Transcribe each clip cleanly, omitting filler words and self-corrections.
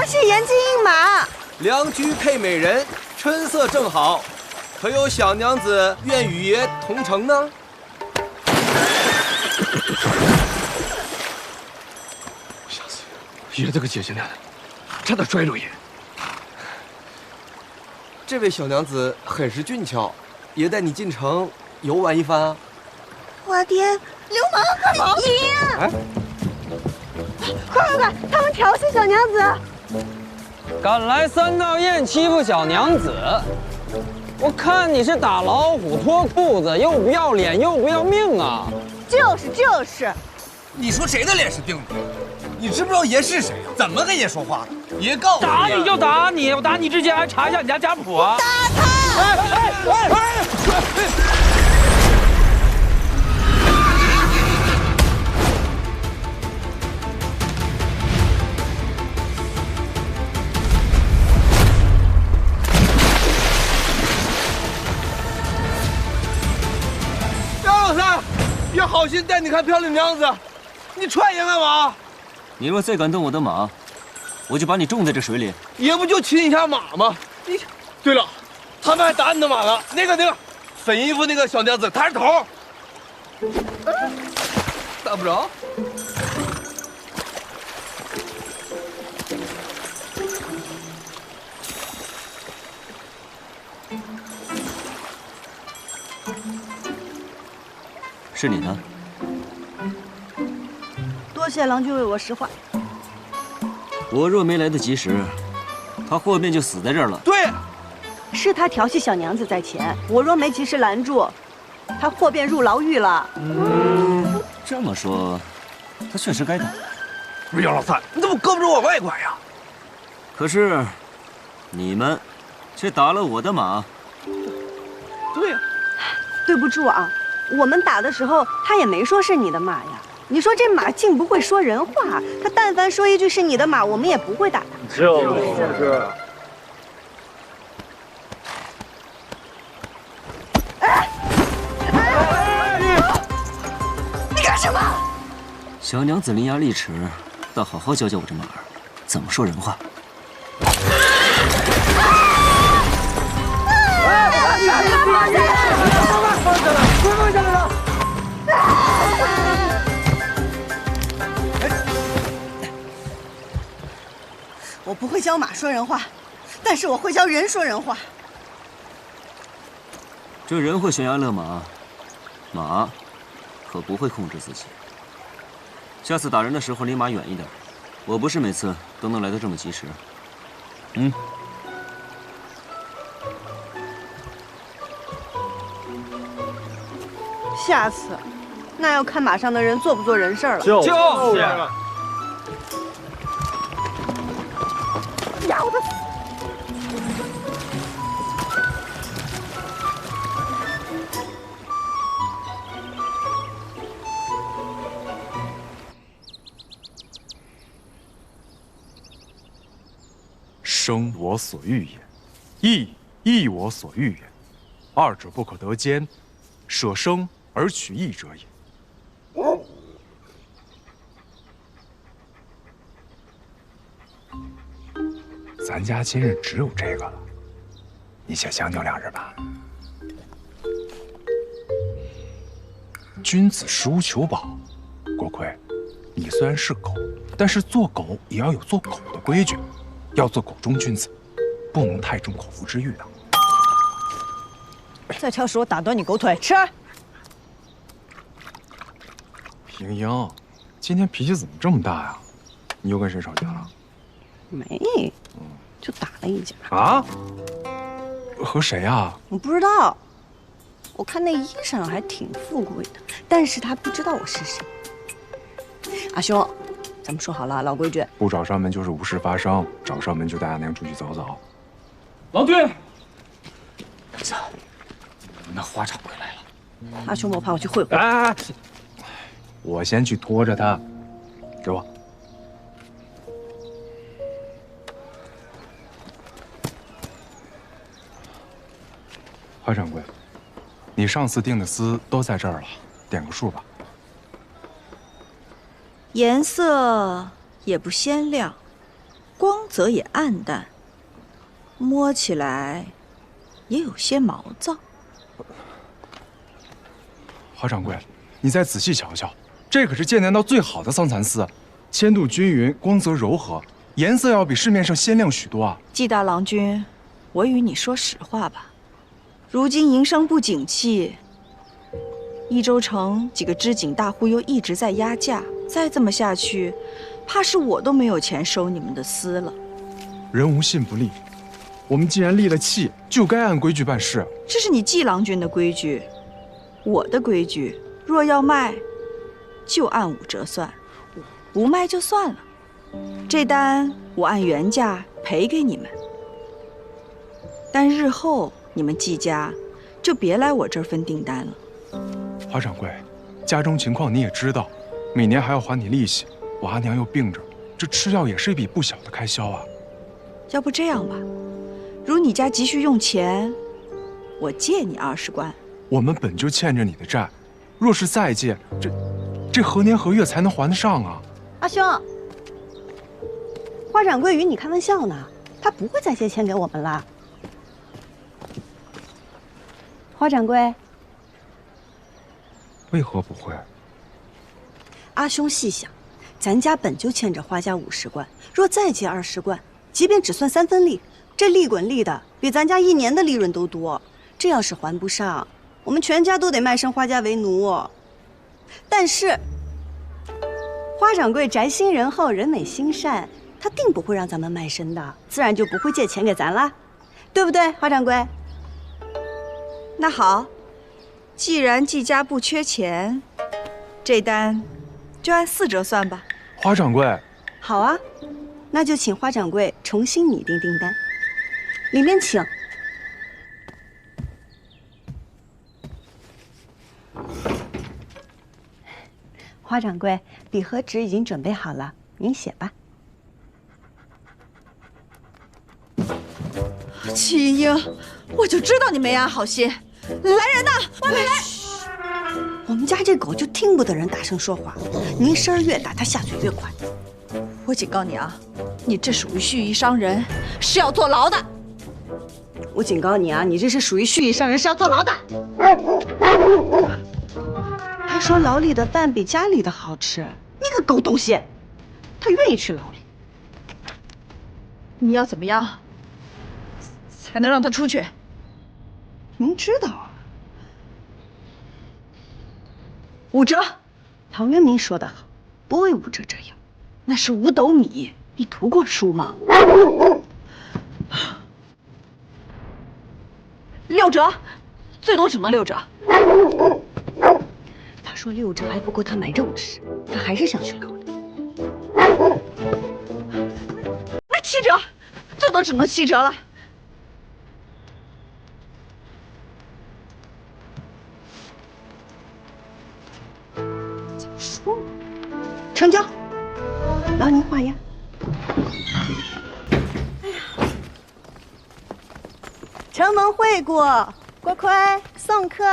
是颜金应马。良驹配美人，春色正好，可有小娘子愿与爷同乘呢？吓死爷！爷这个姐姐娘的，差点摔着爷。这位小娘子很是俊俏，爷带你进城游玩一番啊。我爹，流氓！爷！哎，快！他们调戏小娘子！敢来三道堰欺负小娘子，我看你是打老虎脱裤子，又不要脸又不要命啊！就是，你说谁的脸是钉的？你知不知道爷是谁呀？怎么跟爷说话的？爷告诉你，打你就打你，我打你之前还查一下你家家谱啊！打他！张老三，爷好心带你看漂亮娘子，你踹爷干嘛？你若再敢动我的马，我就把你种在这水里。爷不就亲一下马吗？你，对了，他们还打你的马了。那个粉衣服那个小娘子，她是头。打不着。是你的。多谢郎君为我实话。我若没来得及时，他祸便就死在这儿了。对，是他调戏小娘子在前，我若没及时拦住，他祸便入牢狱了。这么说，他确实该打。不是姚老三，你怎么胳膊肘往外拐呀？可是，你们却打了我的马。对呀。对不住啊，我们打的时候他也没说是你的马呀。你说这马竟不会说人话，他但凡说一句是你的马，我们也不会打他。就是。你干什么？小娘子伶牙俐齿，倒好好教教我这马儿怎么说人话。放下来了！我不会教马说人话，但是我会教人说人话。这人会悬崖勒马，马可不会控制自己。下次打人的时候离马远一点，我不是每次都能来得这么及时。下次，那要看马上的人做不做人事了。就是。咬的。生我所欲也，义亦我所欲也，二者不可得兼，舍生而取义者也。咱家今日只有这个了，你且将就2日吧。君子食求饱，国魁，你虽然是狗，但是做狗也要有做狗的规矩，要做狗中君子，不能太重口腹之欲的。再挑食，我打断你狗腿！吃。莹莹，今天脾气怎么这么大呀？你又跟谁吵架了？没，就打了一架。啊？和谁呀？我不知道。我看那衣裳还挺富贵的，但是他不知道我是谁。阿兄，咱们说好了，老规矩，不找上门就是无事发生，找上门就带阿娘出去走走。郎君，等下，那花场回来了。阿兄，我怕我去会会。哎，我先去拖着他，给我。花掌柜，你上次订的丝都在这儿了，点个数吧。颜色也不鲜亮，光泽也暗淡，摸起来也有些毛躁。华掌柜，你再仔细瞧瞧，这可是鉴定到最好的桑蚕丝，纤度均匀，光泽柔和，颜色要比市面上鲜亮许多啊！季大郎君，我与你说实话吧，如今营生不景气，益州城几个织锦大户又一直在压价，再这么下去，怕是我都没有钱收你们的丝了。人无信不立，我们既然立了契，就该按规矩办事。这是你季郎君的规矩，我的规矩，若要卖，就按5折算，不卖就算了。这单我按原价赔给你们，但日后你们季家就别来我这儿分订单了。华掌柜，家中情况你也知道，每年还要还你利息，我阿娘又病着，这吃药也是一笔不小的开销啊。要不这样吧，如你家急需用钱，我借你20贯。我们本就欠着你的债，若是再借，这何年何月才能还得上啊？阿兄，花掌柜与你开玩笑呢，他不会再借钱给我们了。花掌柜，为何不会？阿兄细想，咱家本就欠着花家50贯，若再借20贯，即便只算3分利，这利滚利的比咱家1年的利润都多。这要是还不上，我们全家都得卖身花家为奴。但是花掌柜宅心仁厚，人美心善，他定不会让咱们卖身的，自然就不会借钱给咱啦，对不对，花掌柜？那好，既然季家不缺钱，这单就按4折算吧。花掌柜，好啊，那就请花掌柜重新拟定订单，里面请。花掌柜，笔和纸已经准备好了，您写吧。齐英，我就知道你没安好心。来人呐，外面来！我们家这狗就听不得人大声说话，您声儿越大，它下嘴越快。我警告你啊，你这属于蓄意伤人，是要坐牢的。我警告你啊，你这是属于蓄意伤人，是要坐牢的。还说牢里的饭比家里的好吃，你个狗东西！他愿意去牢里。你要怎么样才能让他出去？您知道啊5折。陶渊明说得好，不为5折这样。那是5斗米，你读过书吗？6折，最多只能6折。他说6折还不够他买肉吃，他还是想去牢里。那7折，最多只能7折了。说，成交，劳您画押。哎呀，承蒙惠顾，锅盔送客。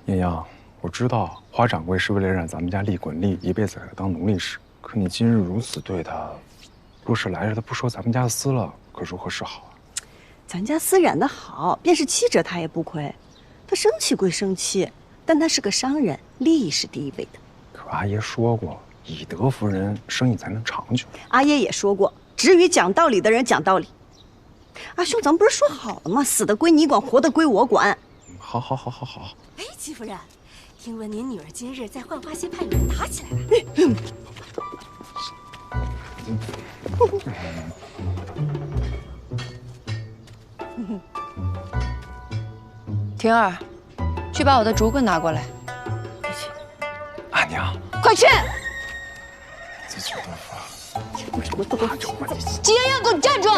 艳阳，我知道花掌柜是为了让咱们家利滚利，一辈子给他当奴隶使。可你今日如此对他，若是来日他不收咱们家的丝了，可如何是好啊？咱家丝染得好，便是7折他也不亏。他生气归生气，但他是个商人，利益是第一位的。可阿爷说过，以德服人，生意才能长久。阿爷也说过，只与讲道理的人讲道理。阿兄，咱们不是说好了吗？死的归你管，活的归我管。好。哎，戚夫人，听闻您女儿今日在浣花溪畔与人打起来了。婷儿，去把我的竹棍拿过来。阿娘，快去！自求多福。季妍妍，给我站住！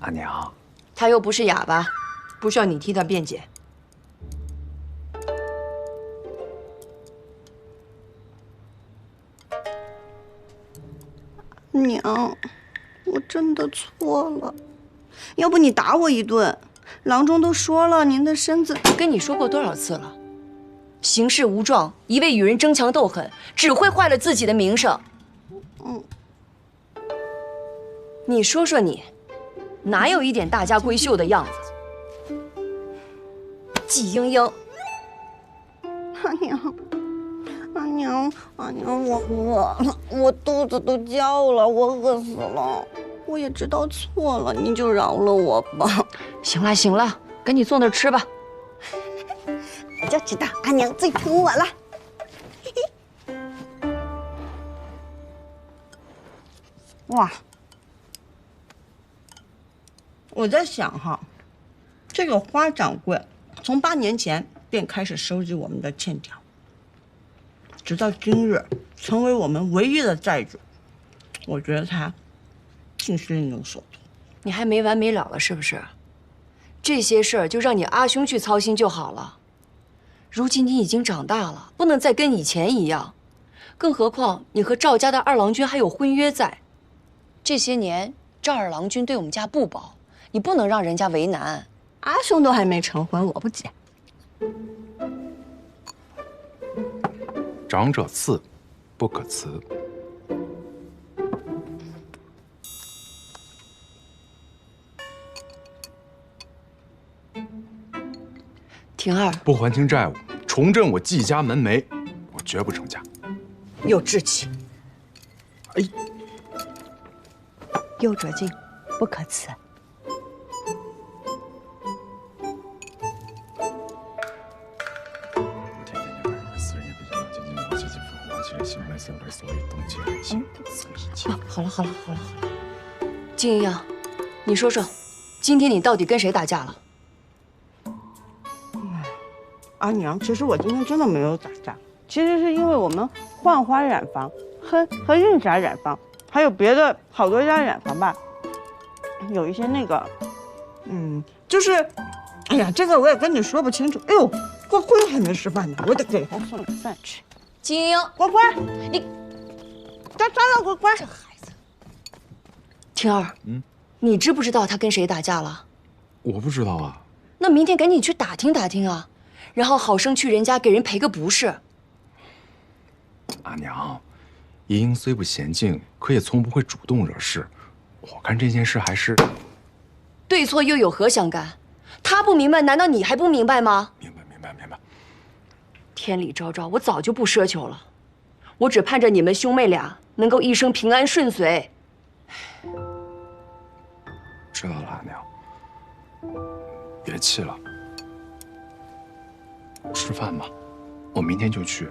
阿娘，他又不是哑巴，不需要你替他辩解。娘，我真的错了，要不你打我一顿？郎中都说了，您的身子……跟你说过多少次了？行事无状，一味与人争强斗狠，只会坏了自己的名声。你说说你，哪有一点大家闺秀的样子？季莺莺，阿娘，我饿了，我肚子都叫了，我饿死了。我也知道错了，你就饶了我吧。行了行了，赶紧坐那儿吃吧。我就知道阿娘最疼我了。哇！我在想哈，这个花掌柜从8年前便开始收集我们的欠条，直到今日成为我们唯一的债主。我觉得他竟是另有所图。你还没完没了了是不是？这些事儿就让你阿兄去操心就好了。如今你已经长大了，不能再跟以前一样。更何况你和赵家的二郎君还有婚约在。这些年赵二郎君对我们家不薄，你不能让人家为难。阿兄都还没成婚，我不急。长者赐，不可辞。婷儿，不还清债务，重振我季家门楣，我绝不成家。有志气。哎，右折进，不可辞。好了，金莹莹，你说说，今天你到底跟谁打架了？阿娘，其实我今天真的没有打架，其实是因为我们焕花染坊和韵霞染坊，还有别的好多家染坊吧，有一些那个，就是，哎呀，这个我也跟你说不清楚。哎呦，郭辉还没吃饭呢，我得给他送点饭吃。金莹，郭辉，你，咋了，郭辉？这孩子，婷儿，你知不知道他跟谁打架了？我不知道啊。那明天赶紧去打听打听啊。然后好生去人家给人赔个不是。阿娘，莹莹虽不娴静，可也从不会主动惹事。我看这件事还是对错又有何相干？他不明白，难道你还不明白吗？明白。天理昭昭，我早就不奢求了，我只盼着你们兄妹俩能够一生平安顺遂。知道了，阿娘，别气了。吃饭吧，我明天就去。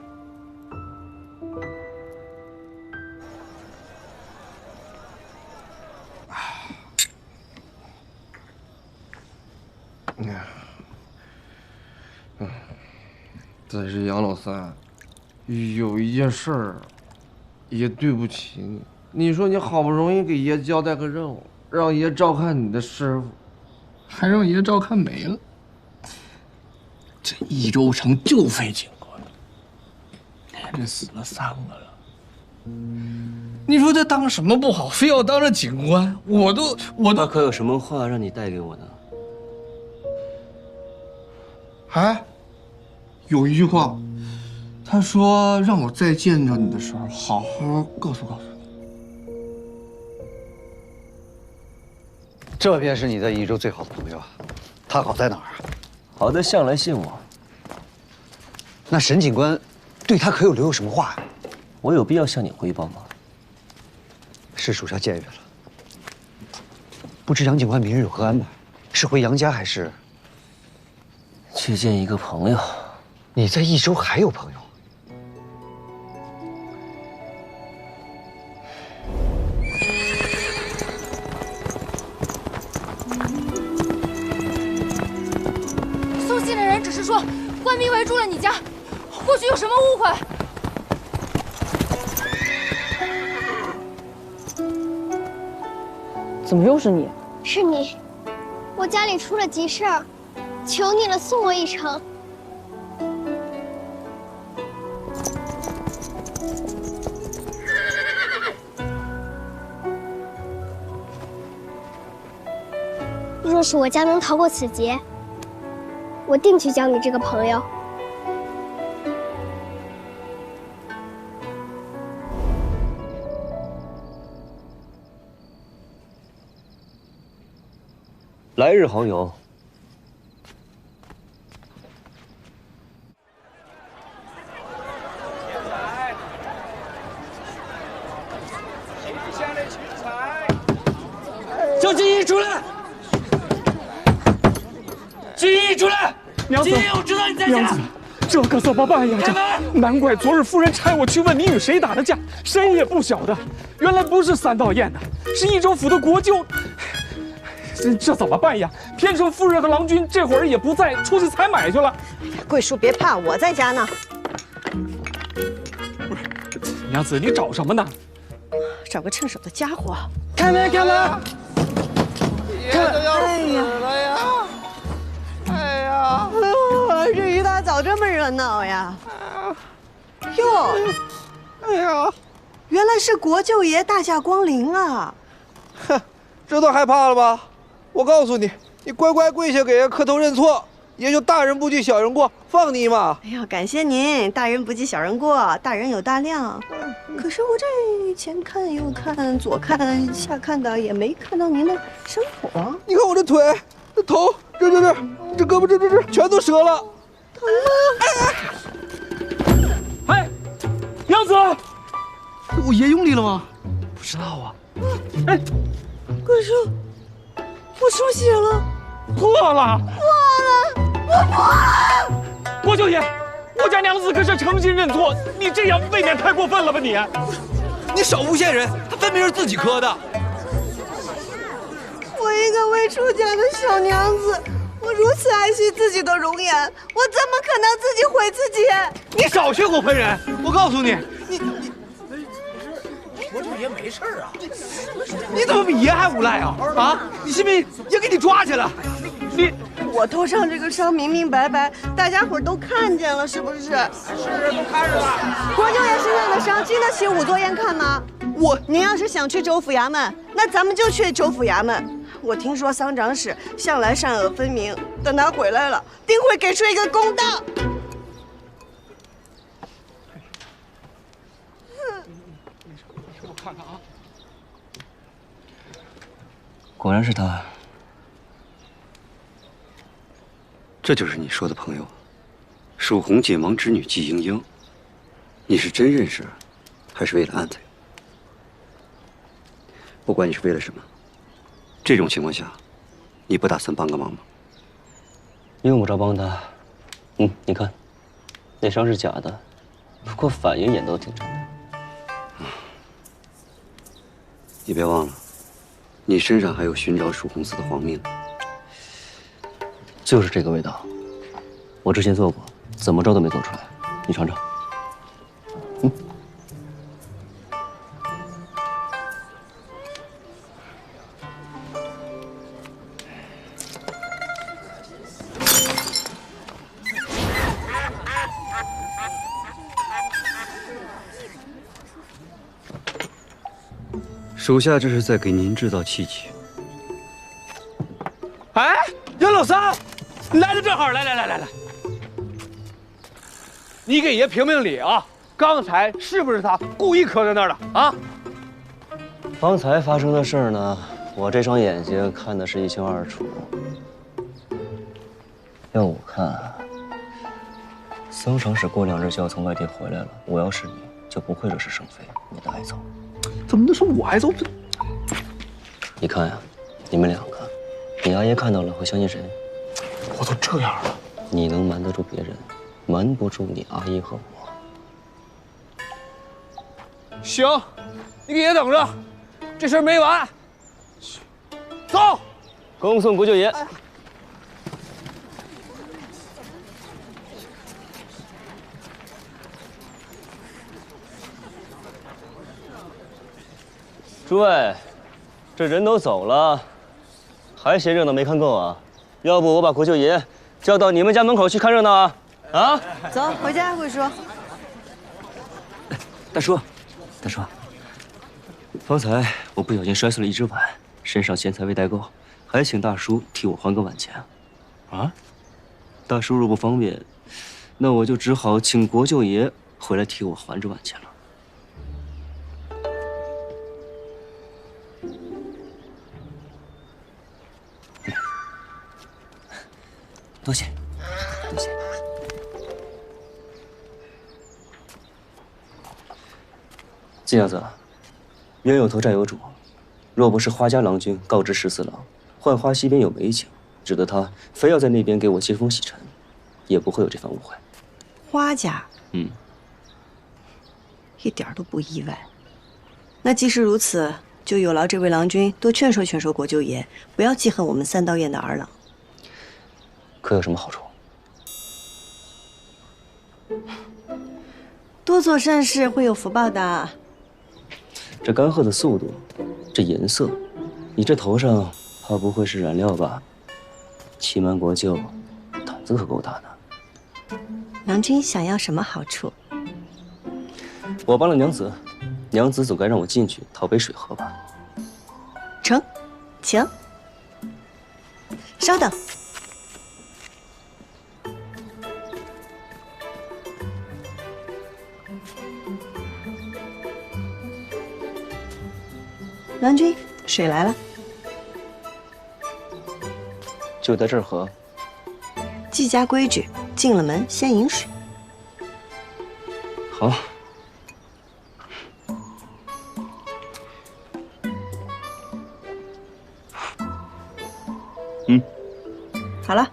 但是杨老三，有一件事儿，爷对不起你。你说你好不容易给爷交代个任务，让爷照看你的师傅，还让爷照看没了。这益州城就废警官了，连着死了3个了。你说他当什么不好，非要当着警官？我都他可有什么话让你带给我呢？哎，有一句话，他说让我再见着你的时候，好好告诉你。这便是你在益州最好的朋友啊，他好在哪儿啊？好的向来信我。那沈警官对他可有留有什么话呀？我有必要向你汇报吗？是属下僭越了。不知杨警官明日有何安排？是回杨家还是去见一个朋友？你在益州还有朋友？送信的人只是说官兵围住了你家，或许有什么误会。怎么又是你？是你，我家里出了急事儿，求你了，送我一程。若是我家能逃过此劫，我定去交你这个朋友。来日好友。叫金一出来！金一出来！娘子，金一，我知道你在家。娘子，这可怎么办呀？开门！难怪昨日夫人差我去问你与谁打的架，谁也不晓得。原来不是三道堰的，是益州府的国舅。这怎么办呀？偏生夫人和郎君这会儿也不在，出去采买去了。桂叔别怕，我在家呢。不是，娘子，你找什么呢？找个趁手的家伙。开门，开门！爷都要死了呀！哎呀，这一大早这么热闹呀！哟，哎呀，原来是国舅爷大驾光临啊！哼，这都害怕了吧？我告诉你，你乖乖跪下给爷磕头认错，爷就大人不计小人过，放你一马。哎呀，感谢您，大人不计小人过，大人有大量。可是我这前看右看，左看下看的，也没看到您的伤口啊。你看我这腿、这头、这胳膊、这全都折了，疼吗？哎，娘子，我爷用力了吗？不知道啊。哎，桂叔，我出血了，破了，我破了！国舅爷，我家娘子可是诚心认错，你这样未免太过分了吧你！你少诬陷人，他分明是自己磕的。我一个未出嫁的小娘子，我如此爱惜自己的容颜，我怎么可能自己毁自己？你少血口喷人！我告诉你，国舅爷没事啊，你怎么比爷还无赖啊？啊，你信不信爷给你抓去了？我头上这个伤明明白白，大家伙都看见了，是不是？是，都看着了。国舅爷身上的伤经得起仵作宴看吗？您要是想去州府衙门，那咱们就去州府衙门。我听说桑长史向来善恶分明，等他回来了，定会给出一个公道。我看看啊，果然是他。这就是你说的朋友，蜀红解盲之女季莺莺。你是真认识，还是为了安他？不管你是为了什么，这种情况下，你不打算帮个忙吗？用不着帮他。你看，那伤是假的，不过反应也都挺真的。你别忘了，你身上还有寻找蜀红寺的皇命。就是这个味道，我之前做过，怎么着都没做出来。你尝尝。属下这是在给您制造契机。哎，杨老三，你来的正好，来，你给爷评评理啊！刚才是不是他故意磕在那儿的啊？方才发生的事儿呢，我这双眼睛看的是一清二楚。要我看，桑长史过2日就要从外地回来了，我要是你，就不会惹是生非，免得挨揍。怎么能说我挨揍？你看呀，你们2个，你阿爷看到了会相信谁？我都这样了，你能瞒得住别人，瞒不住你阿姨和我。行，你给爷等着，这事儿没完。走，恭送国舅爷。诸位，这人都走了，还嫌热闹没看够啊？要不我把国舅爷叫到你们家门口去看热闹啊？啊！走，回家，慧叔。大叔，方才我不小心摔碎了一只碗，身上钱财未带够，还请大叔替我还个晚钱。啊？大叔若不方便，那我就只好请国舅爷回来替我还这晚钱了。多谢，多谢。金娘子，冤有头债有主，若不是花家郎君告知14郎，浣花溪边有美景，指得他非要在那边给我接风洗尘，也不会有这番误会。花家，一点都不意外。那既是如此，就有劳这位郎君多劝说劝说国舅爷，不要记恨我们三道堰的儿郎。可有什么好处？多做善事会有福报的。这干涸的速度，这颜色，你这头上怕不会是染料吧？欺瞒国舅，胆子可够大的。郎君想要什么好处？我帮了娘子，娘子总该让我进去讨杯水喝吧？成，请。稍等。郎君，水来了。就在这儿喝。季家规矩，进了门先饮水。好。好了，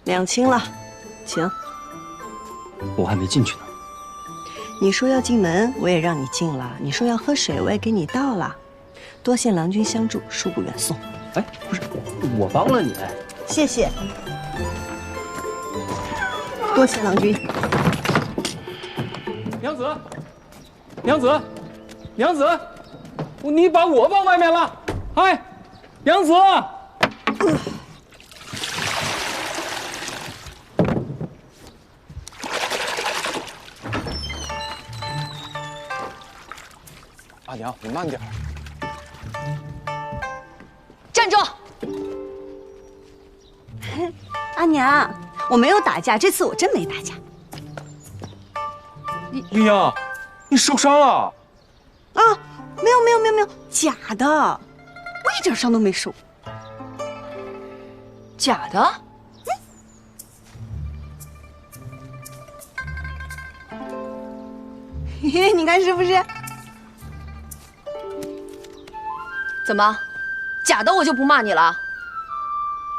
两清了，请。我还没进去呢。你说要进门，我也让你进了；你说要喝水，我也给你倒了。多谢郎君相助，恕不远送。哎，不是，我帮了你。谢谢。多谢郎君。娘子，娘子，娘子，你把我放外面了！哎，娘子。阿娘，你慢点儿。站住！阿娘，我没有打架，这次我真没打架。英英，你受伤了？啊，没有，假的，我一点伤都没受。假的？嘿嘿，你看是不是？怎么，假的我就不骂你了？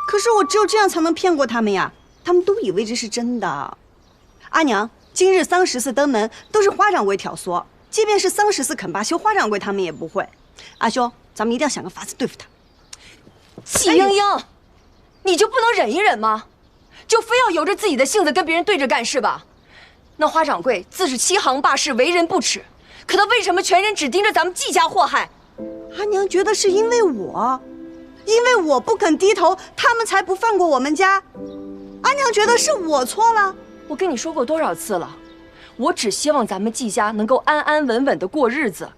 可是我只有这样才能骗过他们呀，他们都以为这是真的。阿娘，今日桑14登门都是花掌柜挑唆，即便是桑14肯罢休，花掌柜他们也不会。阿兄，咱们一定要想个法子对付他。季英英，你就不能忍一忍吗？就非要由着自己的性子跟别人对着干是吧？那花掌柜自是欺行霸市，为人不耻，可他为什么全人只盯着咱们季家祸害？阿娘觉得是因为我不肯低头，他们才不放过我们家。阿娘觉得是我错了。我跟你说过多少次了，我只希望咱们季家能够安安稳稳的过日子，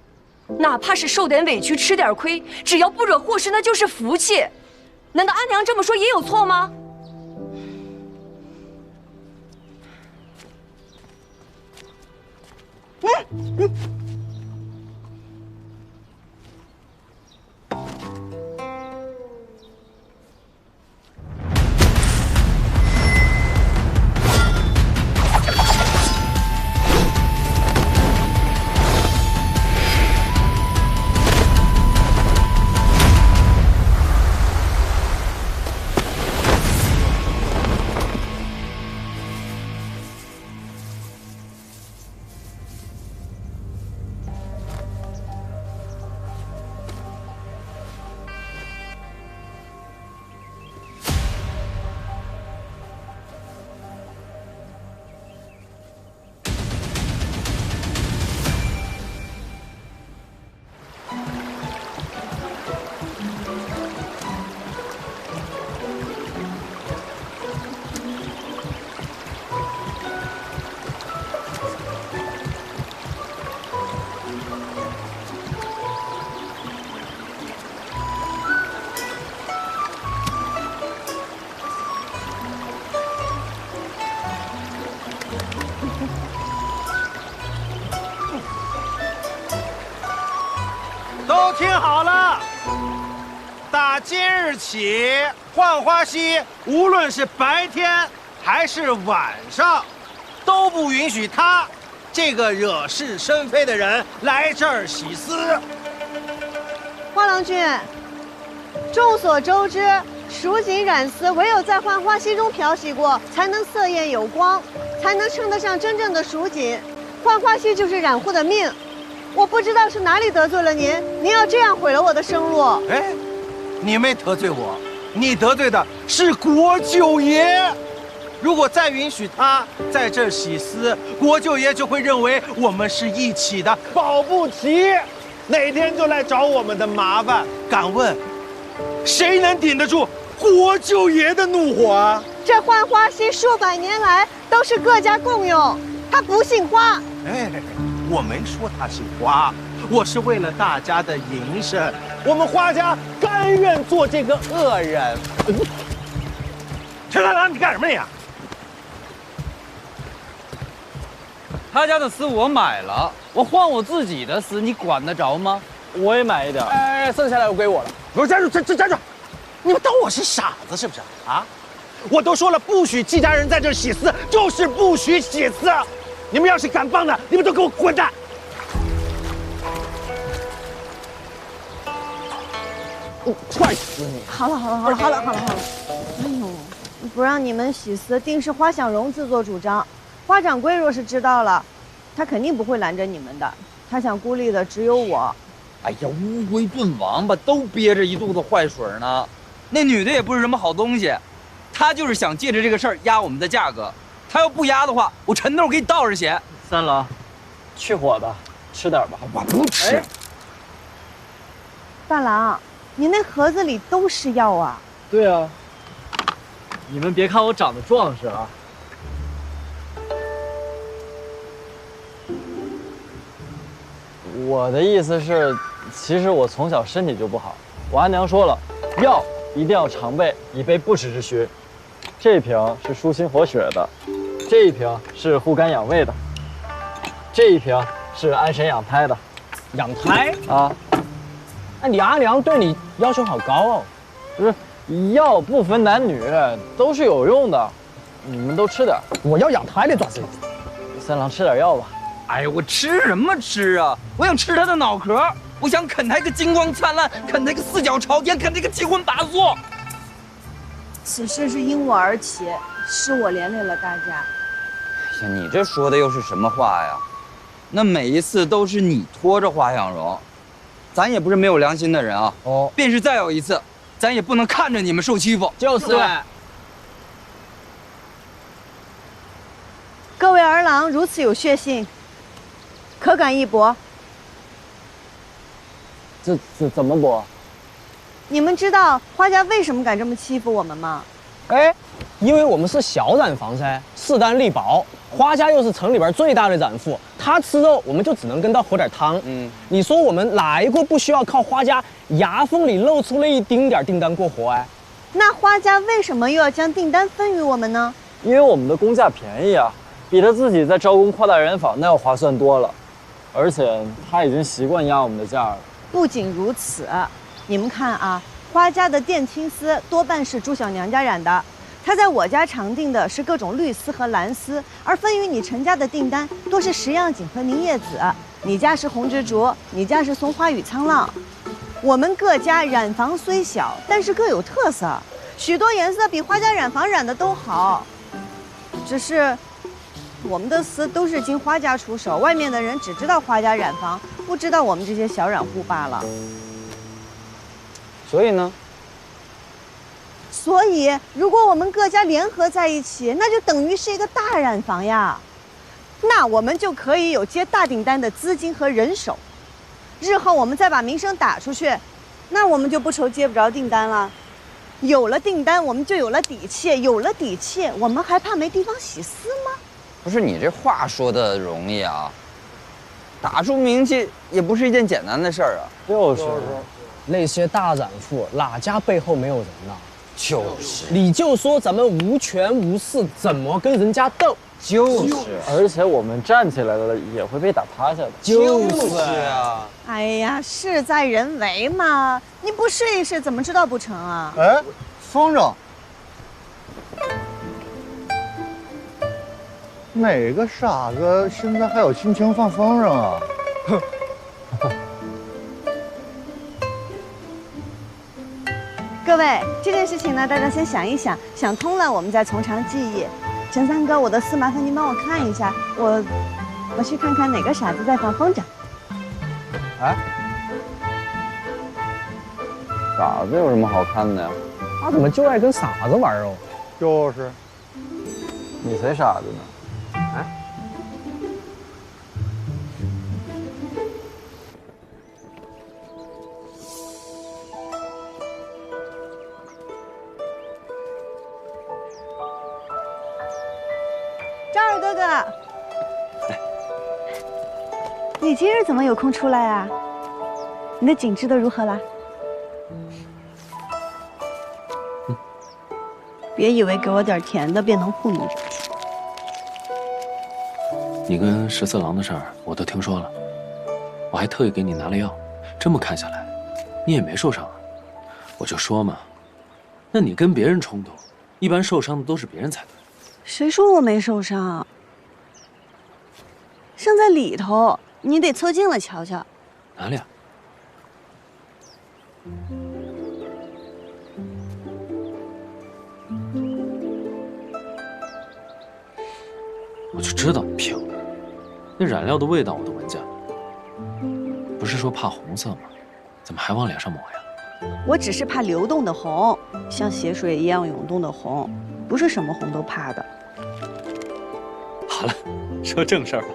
哪怕是受点委屈吃点亏，只要不惹祸事，那就是福气。难道阿娘这么说也有错吗？听好了，打今日起，浣花溪无论是白天还是晚上，都不允许他这个惹是生非的人来这儿洗丝。花郎君，众所周知，蜀锦染丝唯有在浣花溪中漂洗过，才能色艳有光，才能称得上真正的蜀锦。浣花溪就是染户的命。我不知道是哪里得罪了您，您要这样毁了我的生路。哎，你没得罪我，你得罪的是国舅爷。如果再允许他在这儿洗丝，国舅爷就会认为我们是一起的，保不齐哪天就来找我们的麻烦。敢问，谁能顶得住国舅爷的怒火啊？这浣花溪数百年来都是各家共用，他不姓花。哎，我没说他姓花，我是为了大家的营生，我们花家甘愿做这个恶人。陈大郎，你干什么你啊？他家的丝我买了，我换我自己的丝，你管得着吗？我也买一点。哎，剩下来归我了。不是，站住！站住！你们当我是傻子是不是啊？我都说了，不许季家人在这儿洗丝，就是不许洗丝。你们要是敢帮的，你们都给我滚蛋！我踹死你！好了！哎呦，不让你们洗丝，定是花想荣自作主张。花掌柜若是知道了，他肯定不会拦着你们的。他想孤立的只有我。哎呀，乌龟炖王八都憋着一肚子坏水呢。那女的也不是什么好东西，她就是想借着这个事儿压我们的价格。她要不压的话，我陈豆给你倒着写。三郎，去火的，吃点吧。我不吃。大郎，你那盒子里都是药啊？对啊。你们别看我长得壮实啊。我的意思是，其实我从小身体就不好。我阿娘说了，药一定要常备，以备不时之需。这瓶是舒心活血的，这一瓶是护肝养胃的，这一瓶是安神养胎的。养胎啊？那你阿娘对你要求好高哦。不是，药不分男女，都是有用的。你们都吃点。我要养胎的爪子。三郎，吃点药吧。哎呀，我吃什么吃啊？我想吃他的脑壳，我想啃他一个金光灿烂，啃他一个四脚朝天，啃他一个七荤八素。此事是因我而起，是我连累了大家。哎呀，你这说的又是什么话呀？那每一次都是你拖着花想荣，咱也不是没有良心的人啊。哦，便是再有一次，咱也不能看着你们受欺负。就是。各位儿郎如此有血性，可敢一搏？怎么搏？你们知道花家为什么敢这么欺负我们吗？哎，因为我们是小染坊噻，势单力薄。花家又是城里边最大的染户，他吃肉我们就只能跟他喝点汤。你说我们哪一个不需要靠花家牙缝里露出了一丁点订单过活哎？那花家为什么又要将订单分于我们呢？因为我们的工价便宜啊，比他自己在招工扩大染坊那要划算多了，而且他已经习惯压我们的价了。不仅如此，你们看啊，花家的靛青丝多半是朱小娘家染的，她在我家常订的是各种绿丝和蓝丝，而分于你陈家的订单多是石样锦和凝叶紫，你家是红蜘蛛，你家是松花与沧浪。我们各家染坊虽小，但是各有特色，许多颜色比花家染坊染的都好，只是我们的丝都是经花家出手，外面的人只知道花家染坊，不知道我们这些小染户罢了。所以呢？所以，如果我们各家联合在一起，那就等于是一个大染坊呀。那我们就可以有接大订单的资金和人手。日后我们再把名声打出去，那我们就不愁接不着订单了。有了订单，我们就有了底气，有了底气，我们还怕没地方洗丝吗？不是你这话说的容易啊，打出名气也不是一件简单的事儿啊。就是，那些大染户哪家背后没有人呐？就是，你就说咱们无权无势，怎么跟人家斗？就是，而且我们站起来了也会被打趴下的。就是啊！哎呀，事在人为嘛，你不试一试怎么知道不成啊？哎，风筝，哪个傻子现在还有心情放风筝啊？各位，这件事情呢，大家先想一想，想通了我们再从长计议。陈三哥，我的事麻烦您帮我看一下，我去看看哪个傻子在放风筝。哎，傻子有什么好看的呀？他怎么就爱跟傻子玩哦？就是，你才傻子呢！哎，张二哥哥，你今日怎么有空出来啊？你的景治的如何啦？别以为给我点甜的便能护你着。你跟14郎的事儿我都听说了，我还特意给你拿了药。这么看下来，你也没受伤啊。我就说嘛，那你跟别人冲突，一般受伤的都是别人才对。谁说我没受伤？伤在里头，你得凑近了瞧瞧。哪里啊？我就知道你骗我，那染料的味道我都闻见了。不是说怕红色吗？怎么还往脸上抹呀？我只是怕流动的红，像血水一样涌动的红，不是什么红都怕的。好了，说正事儿吧。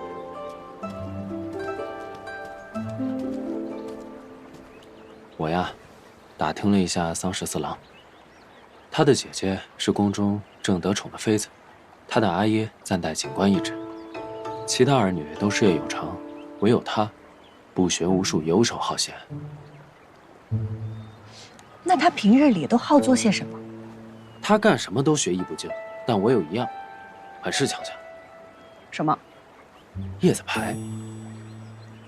我呀，打听了一下桑14郎，他的姐姐是宫中正得宠的妃子，他的阿耶暂代警官一职，其他儿女都事业有成，唯有他不学无术，游手好闲。那他平日里都好做些什么？他干什么都学艺不精，但我有一样，很是强项。什么？叶子牌。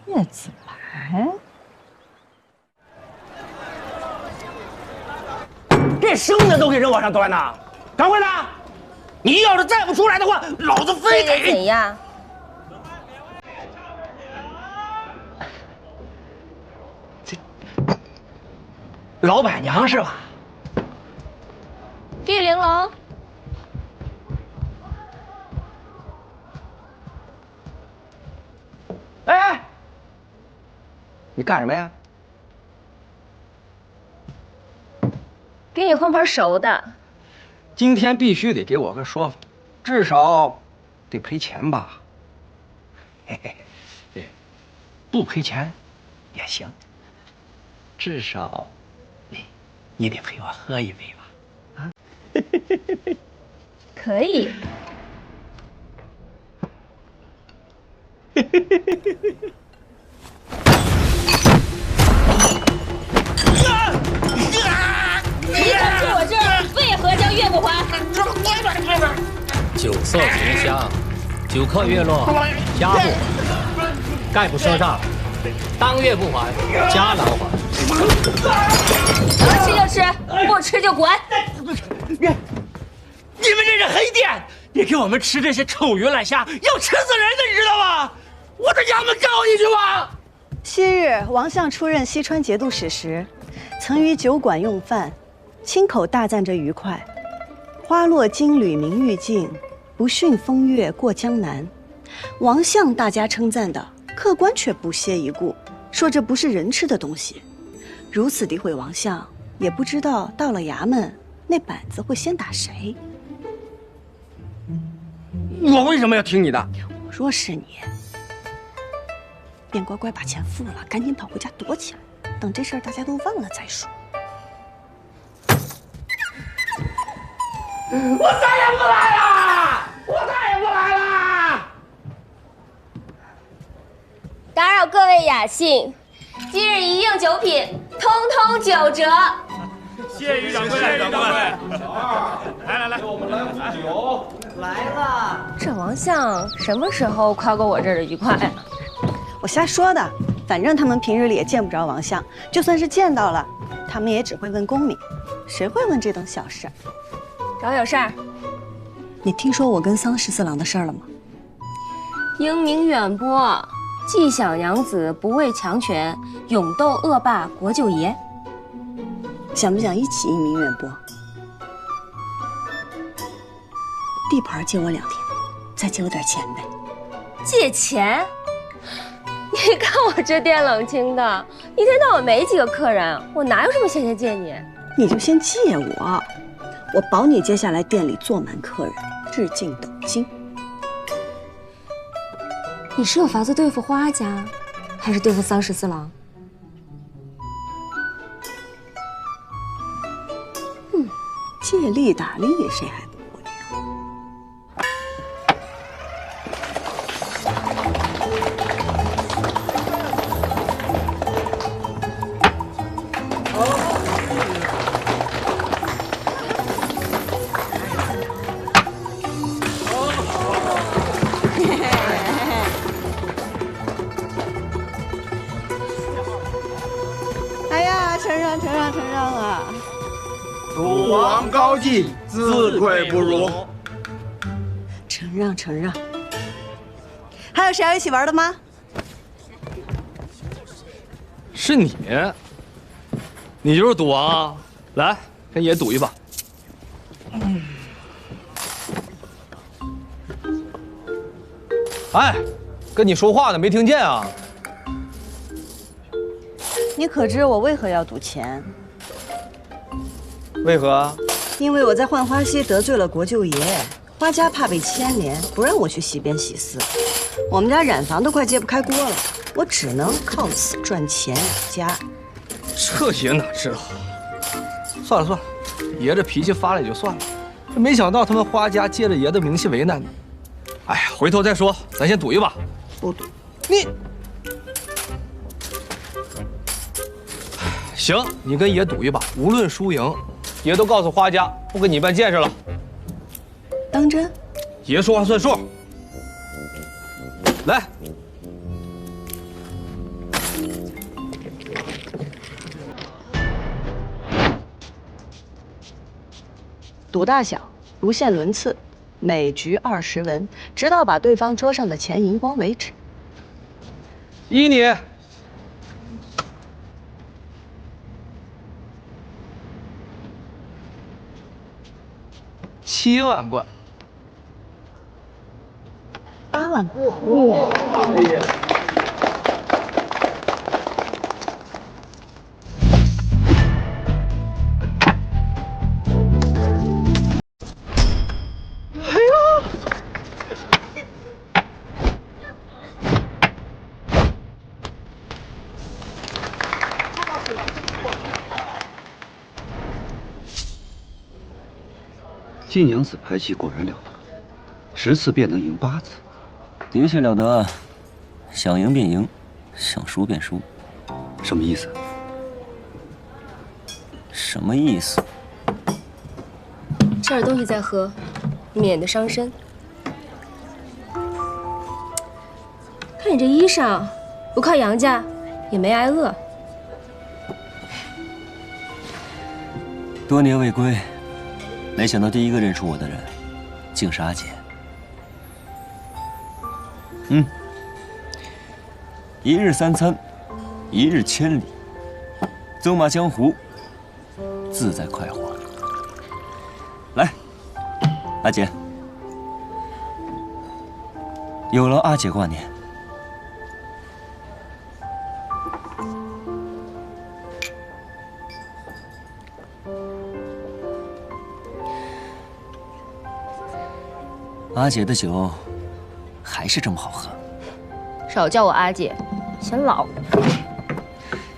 叶子牌？这生的都给人往上端呐！掌柜的，你要是再不出来的话，老子非得怎样？老板娘是吧？玉玲珑，哎，你干什么呀？给你换盘熟的。今天必须得给我个说法，至少得赔钱吧？嘿嘿，对，不赔钱也行，至少你得陪我喝一杯吧？啊，可以。你敢去我这儿，为何将月不还？酒色同香，酒客月落，家不还，概不赊账。当月不还，家难还。能吃就吃，不吃就滚。你们这是黑店，你给我们吃这些臭鱼烂虾，要吃死人的，你知道吗？我到衙门告你去吗？昔日王相出任西川节度使时，曾于酒馆用饭，亲口大赞着愉快。花落金缕明玉镜，不逊风月过江南。王相大家称赞的，客官却不屑一顾，说这不是人吃的东西。如此诋毁王相，也不知道到了衙门，那板子会先打谁。我为什么要听你的？我若是你，便乖乖把钱付了，赶紧跑回家躲起来，等这事儿大家都忘了再说。我再也不来了！我再也不来了！打扰各位雅兴，今日一应酒品，通通9折。谢于掌柜，谢于掌柜。小二，来，给我们来壶酒。来了。这王相什么时候夸过我这儿的愉快啊？我瞎说的，反正他们平日里也见不着王相，就算是见到了，他们也只会问功名，谁会问这等小事？找我有事儿？你听说我跟桑十四郎的事儿了吗？英名远播，既享养子，不畏强权，勇斗恶霸国舅爷。想不想一起英名远播？地盘借我2天，再借我点钱呗。借钱？你看我这店冷清的，一天到晚没几个客人，我哪有什么闲钱借你？你就先借我保你接下来店里坐满客人，日进斗金。你是有法子对付花家，还是对付桑十四郎？借力打力，谁还不会哎呀，承让啊！祖王高祭，自愧不如。承让。还有谁要一起玩的吗？是你，你就是赌王啊！来，跟爷赌一把。哎，跟你说话呢，没听见啊？你可知我为何要赌钱？为何？因为我在浣花溪得罪了国舅爷，花家怕被牵连，不让我去西边洗丝。我们家染房都快揭不开锅了，我只能靠此赚钱养家。这爷哪知道？算了，爷这脾气发了也就算了，这没想到他们花家借着爷的名气为难你。哎呀，回头再说，咱先赌一把。不赌。你。行，你跟爷赌一把，无论输赢，爷都告诉花家不跟你办见识了。当真？爷说话算数。来，赌大小，如线轮次，每局20文，直到把对方桌上的钱赢光为止。依你。7万贯，8万贯，哇！晋阳子牌技果然了得，10次便能赢8次，的确了得。想赢便赢，想输便输。什么意思？什么意思？吃点东西再喝，免得伤身。看你这衣裳，不靠杨家，也没挨饿。多年未归。没想到第一个认出我的人，竟是阿姐。一日3餐，一日千里，纵马江湖，自在快活。来，阿姐，有劳阿姐挂念。阿姐的酒还是这么好喝。少叫我阿姐，显老。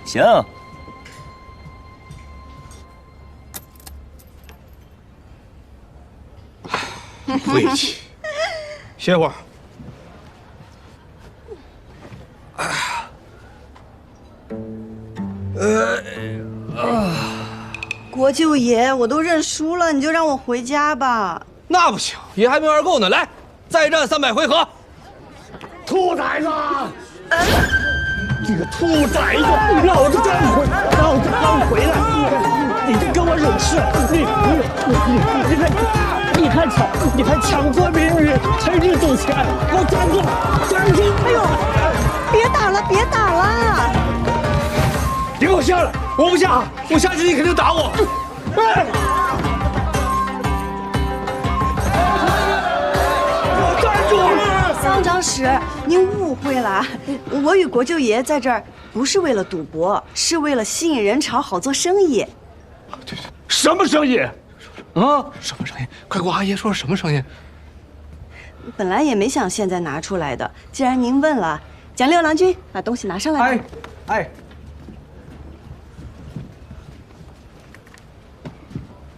行。晦气。歇会儿。国舅爷，我都认输了，你就让我回家吧。那不行，爷还没玩够呢。来，再战300回合。兔崽子！你个兔崽子！老子刚回来，你就跟我惹事！你还抢夺民女，趁热赌钱！给我站住！站住！哎呦，别打了，别打了！你给我下来！我不下，我下去你肯定打我！哎！站住！桑长史，您误会了，我与国舅爷在这儿不是为了赌博，是为了吸引人潮，好做生意。对，什么生意？啊，什么声音？快给我阿爷说什么声音？本来也没想现在拿出来的，既然您问了，蒋六郎君，把东西拿上来吧。哎，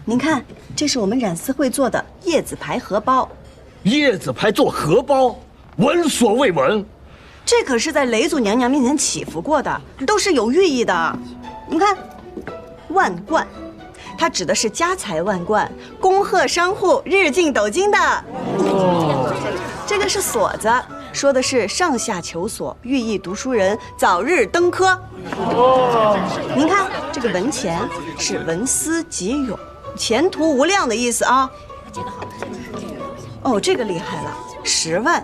您看，这是我们染丝会做的叶子牌荷包。叶子牌做荷包，闻所未闻。这可是在雷祖娘娘面前祈福过的，都是有寓意的。你看，万贯，它指的是家财万贯，恭贺商户日进斗金的。这个是锁子，说的是上下求索，寓意读书人早日登科。您看这个文钱是文思极勇，前途无量的意思啊。哦，这个厉害了，10万，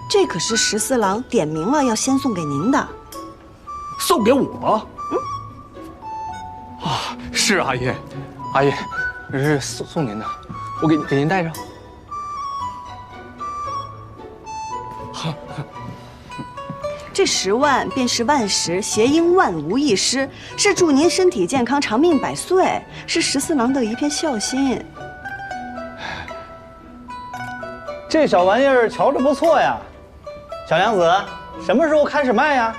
这可是14郎点明了要先送给您的。送给我？啊，是阿爷，阿爷，这是送您的，我给您带上。这10万便是万10，谐音万无一失，是祝您身体健康、长命百岁，是14郎的一片孝心。这小玩意儿瞧着不错呀，小娘子，什么时候开始卖呀？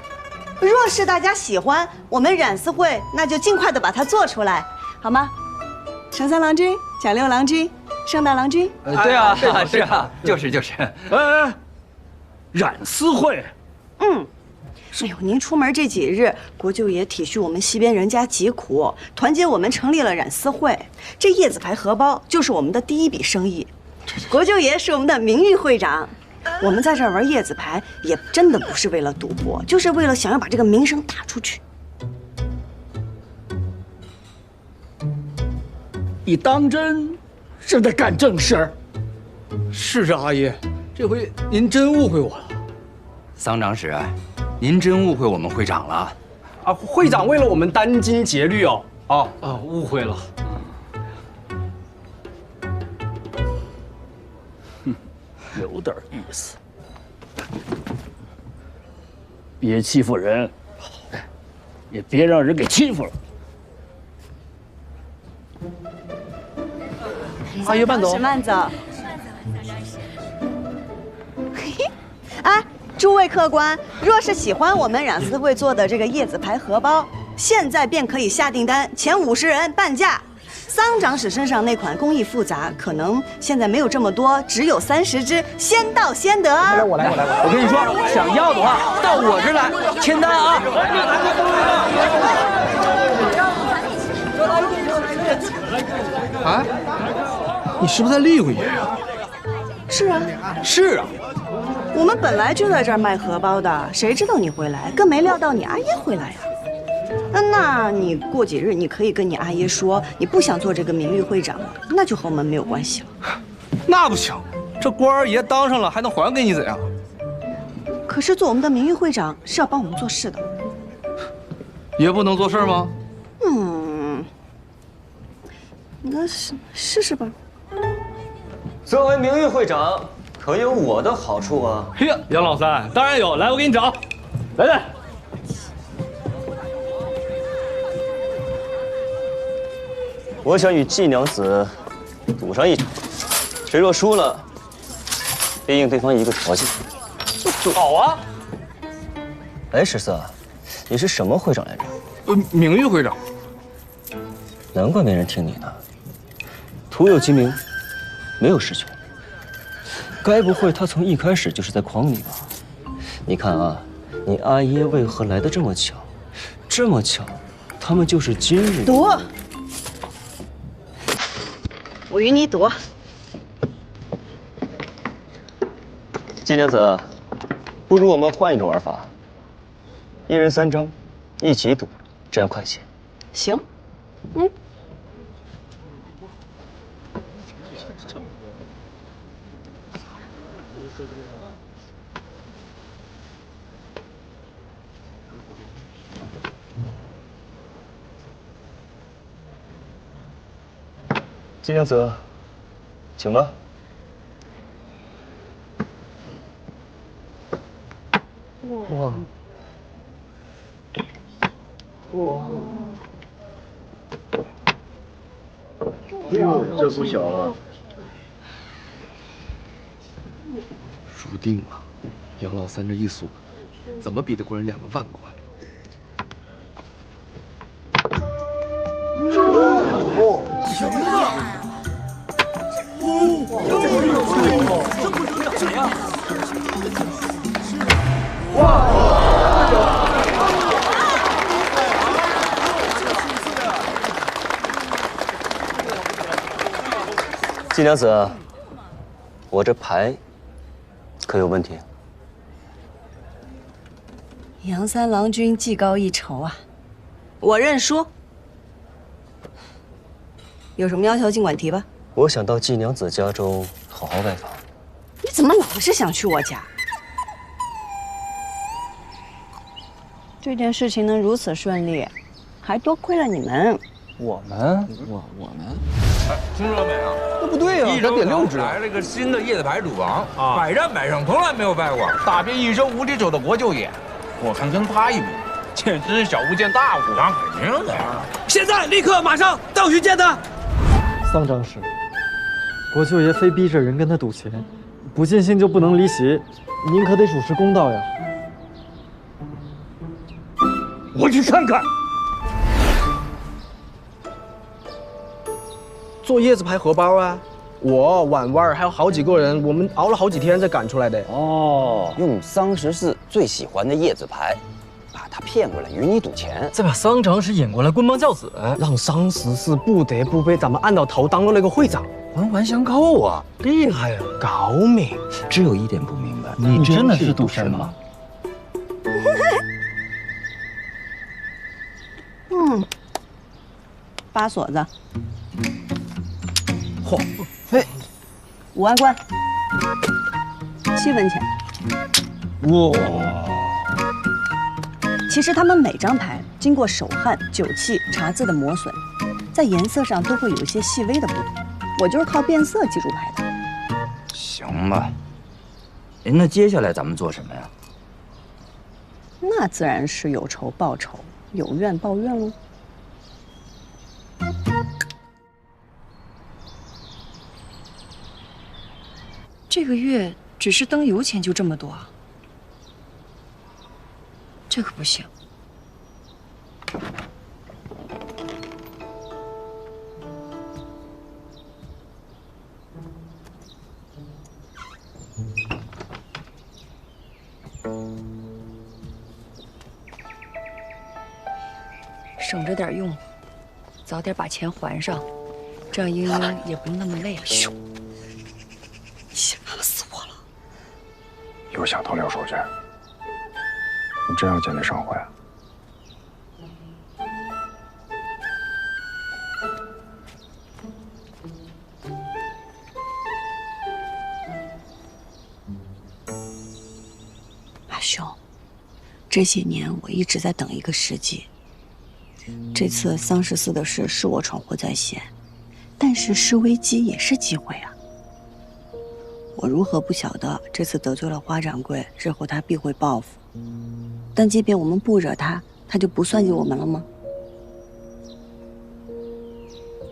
若是大家喜欢，我们染丝会那就尽快的把它做出来，好吗？程三郎君、蒋六郎君、盛大郎君。对啊，是啊，就是。哎，染丝会。哎呦，您出门这几日，国舅爷体恤我们西边人家疾苦，团结我们成立了染丝会。这叶子牌荷包就是我们的第一笔生意。国舅爷是我们的名誉会长，我们在这儿玩叶子牌也真的不是为了赌博，就是为了想要把这个名声打出去。你当真是在干正事儿？是啊，阿爷，这回您真误会我了。桑长史，您真误会我们会长了。啊，会长为了我们殚精竭虑哦。误会了。有点意思，别欺负人，也别让人给欺负了。阿爷慢走，慢走。哎，诸位客官，若是喜欢我们染丝会做的这个叶子牌荷包，现在便可以下订单，前50人半价。桑长史身上那款工艺复杂，可能现在没有这么多，只有30只，先到先得。我来。我跟你说，想要的话到我这儿来签单啊！啊，你是不是在利用爷呀？是啊，是啊。我们本来就在这儿卖荷包的，谁知道你会来，更没料到你阿爷会来呀。那你过几日你可以跟你阿爷说，你不想做这个名誉会长了，那就和我们没有关系了。那不行，这官儿爷当上了还能还给你怎样？可是做我们的名誉会长是要帮我们做事的。爷不能做事吗？那试试吧。作为名誉会长，可有我的好处啊？嘿呀，杨老三，当然有，来，我给你找，来。我想与季娘子赌上一场，谁若输了，便应对方一个条件。好啊！哎，十四，你是什么会长来着？名誉会长。难怪没人听你的。徒有其名，没有实权。该不会他从一开始就是在诓你吧？你看啊，你阿耶为何来得这么巧？这么巧，他们就是今日赌。我与你赌，金娘子，不如我们换一种玩法，一人3张，一起赌，这样快些。行，嗯。金娘子，请吧。哇！哇！哟，这不小了。输定了，杨老三这一锁，怎么比得过人2个万贯？行啊！这不能怎样？金娘子，我这牌可有问题？杨三郎君技高一筹啊，我认输。有什么要求尽管提吧。我想到季娘子家中好好拜访。你怎么老是想去我家？这件事情能如此顺利，还多亏了你们。我们？哎，听说没有？那不对呀，益州点6只。来了个新的叶子牌赌王，百战百胜，从来没有败过，打遍益州无敌手的国舅爷。我看跟他一比，简直是小巫见大巫啊！肯定的呀。现在，立刻，马上到去见他。桑长史，国舅爷非逼着人跟他赌钱，不尽兴就不能离席，您可得主持公道呀。我去看看。做叶子牌荷包啊！我婉婉还有好几个人，我们熬了好几天才赶出来的。哦，用桑14最喜欢的叶子牌，把他骗过来与你赌钱，再把桑长史引过来棍棒教子，让桑14不得不被咱们按到头当了那个会长，环环相扣啊！厉害啊，高明。只有一点不明白，你真的是赌神吗？扒锁子。嚯，嘿，5万贯，7分钱。哇！其实他们每张牌经过手汗、酒气、茶渍的磨损，在颜色上都会有一些细微的不同。我就是靠变色记住牌的。行吧。哎，那接下来咱们做什么呀？那自然是有仇报仇，有怨报怨喽。这个月只是灯油钱就这么多啊？这可不行。省着点用，早点把钱还上，这样英英也不用那么累了。咻！吓死我了！又想偷溜出去？你真要见那上回？阿兄，这些年我一直在等一个时机。这次桑14的事是我闯祸在先，但是是危机也是机会啊。我如何不晓得这次得罪了花掌柜，日后他必会报复？但即便我们不惹他，他就不算计我们了吗？